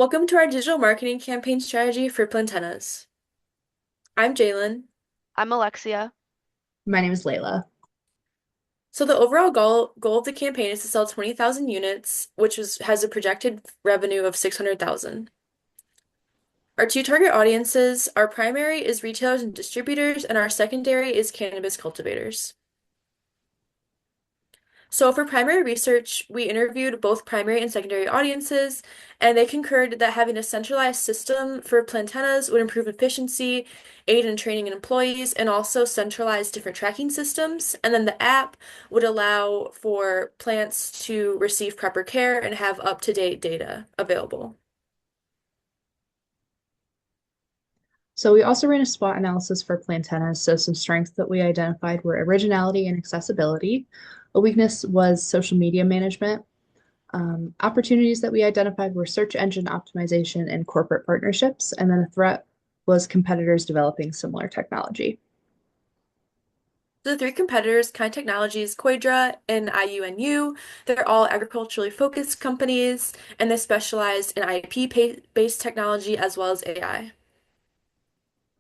Welcome to our digital marketing campaign strategy for Plantennas. I'm Jalen. I'm Alexia. My name is Layla. So the overall goal of the campaign is to sell 20,000 units, has a projected revenue of 600,000. Our two target audiences, our primary is retailers and distributors, and our secondary is cannabis cultivators. So for primary research, we interviewed both primary and secondary audiences, and they concurred that having a centralized system for Plantennas would improve efficiency, aid in training employees, and also centralize different tracking systems. And then the app would allow for plants to receive proper care and have up-to-date data available. So we also ran a SWOT analysis for Plantennas. So some strengths that we identified were originality and accessibility. A weakness was social media management. Opportunities that we identified were search engine optimization and corporate partnerships. And then a threat was competitors developing similar technology. The three competitors, Kind Technologies, Coidra, and IUNU, they're all agriculturally focused companies, and they specialize in IP-based technology as well as AI.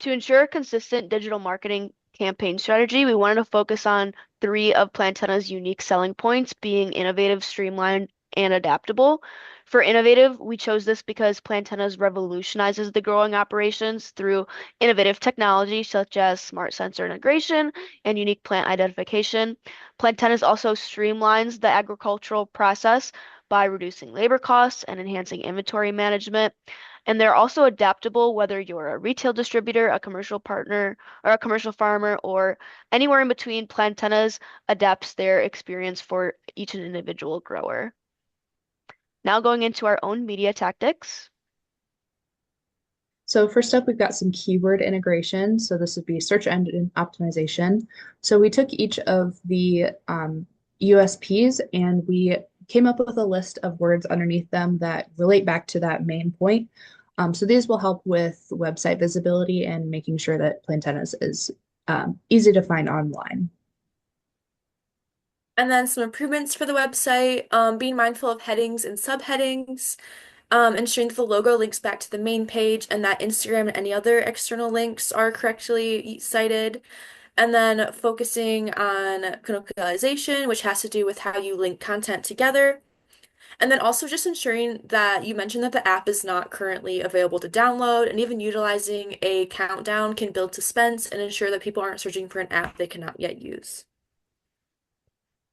To ensure a consistent digital marketing campaign strategy, we wanted to focus on three of Plantenna's unique selling points, being innovative, streamlined, and adaptable. For innovative, we chose this because Plantenna's revolutionizes the growing operations through innovative technology such as smart sensor integration and unique plant identification. Plantenna's also streamlines the agricultural process by reducing labor costs and enhancing inventory management. And they're also adaptable whether you're a retail distributor, a commercial partner, or a commercial farmer, or anywhere in between. Plantennas adapts their experience for each individual grower. Now going into our own media tactics. So first up, we've got some keyword integration. So this would be search engine optimization. So we took each of the USPs and we came up with a list of words underneath them that relate back to that main point. So these will help with website visibility and making sure that Plantennas is easy to find online. And then some improvements for the website, being mindful of headings and subheadings, ensuring that the logo links back to the main page and that Instagram and any other external links are correctly cited. And then focusing on colloquialization, which has to do with how you link content together. And then also just ensuring that you mentioned that the app is not currently available to download, and even utilizing a countdown can build suspense and ensure that people aren't searching for an app they cannot yet use.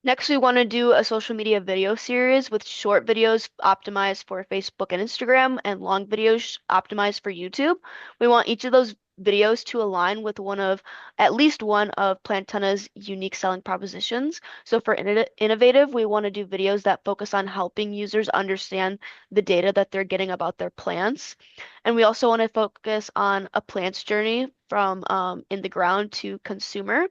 Next, we want to do a social media video series with short videos optimized for Facebook and Instagram and long videos optimized for YouTube. We want each of those videos to align with at least one of Plantenna's unique selling propositions. So for innovative, we want to do videos that focus on helping users understand the data that they're getting about their plants. And we also want to focus on a plant's journey from in the ground to consumer.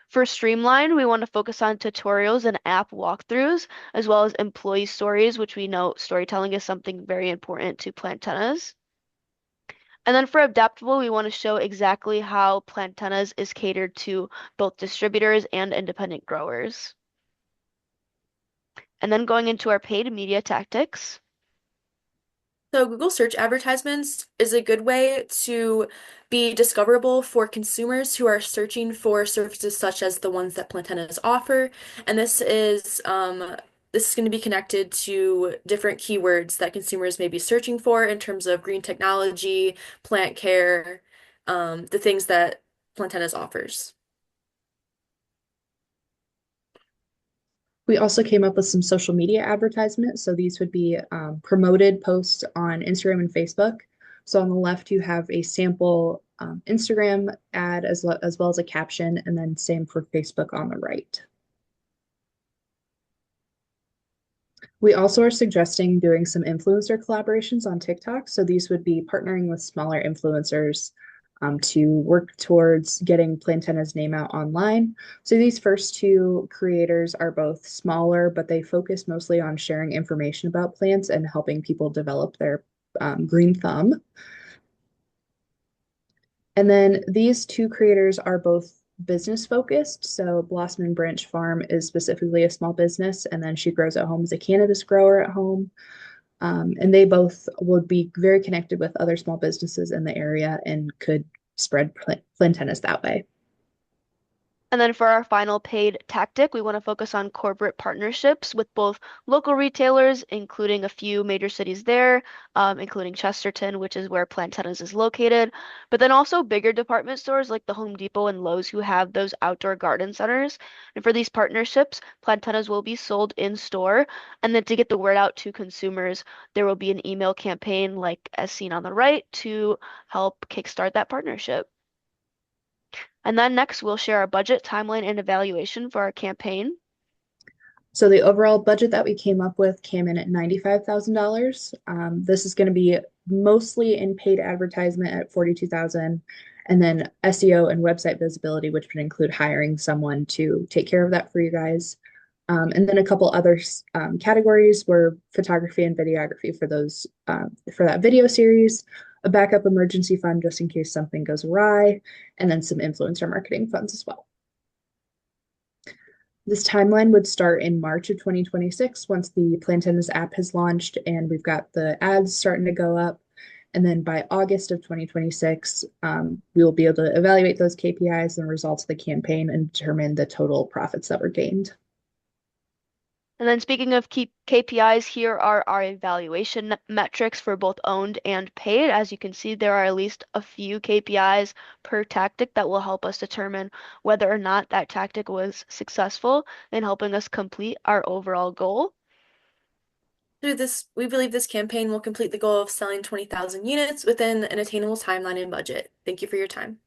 For Streamline, we want to focus on tutorials and app walkthroughs, as well as employee stories, which we know storytelling is something very important to Plantennas. And then for Adaptable, we want to show exactly how Plantennas is catered to both distributors and independent growers. And then going into our paid media tactics. So Google search advertisements is a good way to be discoverable for consumers who are searching for services such as the ones that Plantennas offer. And this is going to be connected to different keywords that consumers may be searching for in terms of green technology, plant care, the things that Plantennas offers. We also came up with some social media advertisements. So these would be promoted posts on Instagram and Facebook. So on the left, you have a sample Instagram ad as well as a caption, and then same for Facebook on the right. We also are suggesting doing some influencer collaborations on TikTok. So these would be partnering with smaller influencers to work towards getting Plantenna's name out online. So these first two creators are both smaller, but they focus mostly on sharing information about plants and helping people develop their green thumb. And then these two creators are both business focused. So Blossom and Branch Farm is specifically a small business, and then She Grows at Home is a cannabis grower at home. And they both would be very connected with other small businesses in the area and could spread Plantennas that way. And then for our final paid tactic, we want to focus on corporate partnerships with both local retailers, including a few major cities there, including Chesterton, which is where Plantennas is located, but then also bigger department stores like the Home Depot and Lowe's who have those outdoor garden centers. And for these partnerships, Plantennas will be sold in store. And then to get the word out to consumers, there will be an email campaign like as seen on the right to help kickstart that partnership. And then next, we'll share our budget, timeline, and evaluation for our campaign. So the overall budget that we came up with came in at $95,000. This is going to be mostly in paid advertisement at 42,000, and then SEO and website visibility, which would include hiring someone to take care of that for you guys. And then a couple other categories were photography and videography for those for that video series, a backup emergency fund just in case something goes awry, and then some influencer marketing funds as well. This timeline would start in March of 2026 once the Plantennas app has launched and we've got the ads starting to go up. And then by August of 2026, we will be able to evaluate those KPIs and results of the campaign and determine the total profits that were gained. And then speaking of key KPIs, here are our evaluation metrics for both owned and paid. As you can see, there are at least a few KPIs per tactic that will help us determine whether or not that tactic was successful in helping us complete our overall goal. Through this, we believe this campaign will complete the goal of selling 20,000 units within an attainable timeline and budget. Thank you for your time.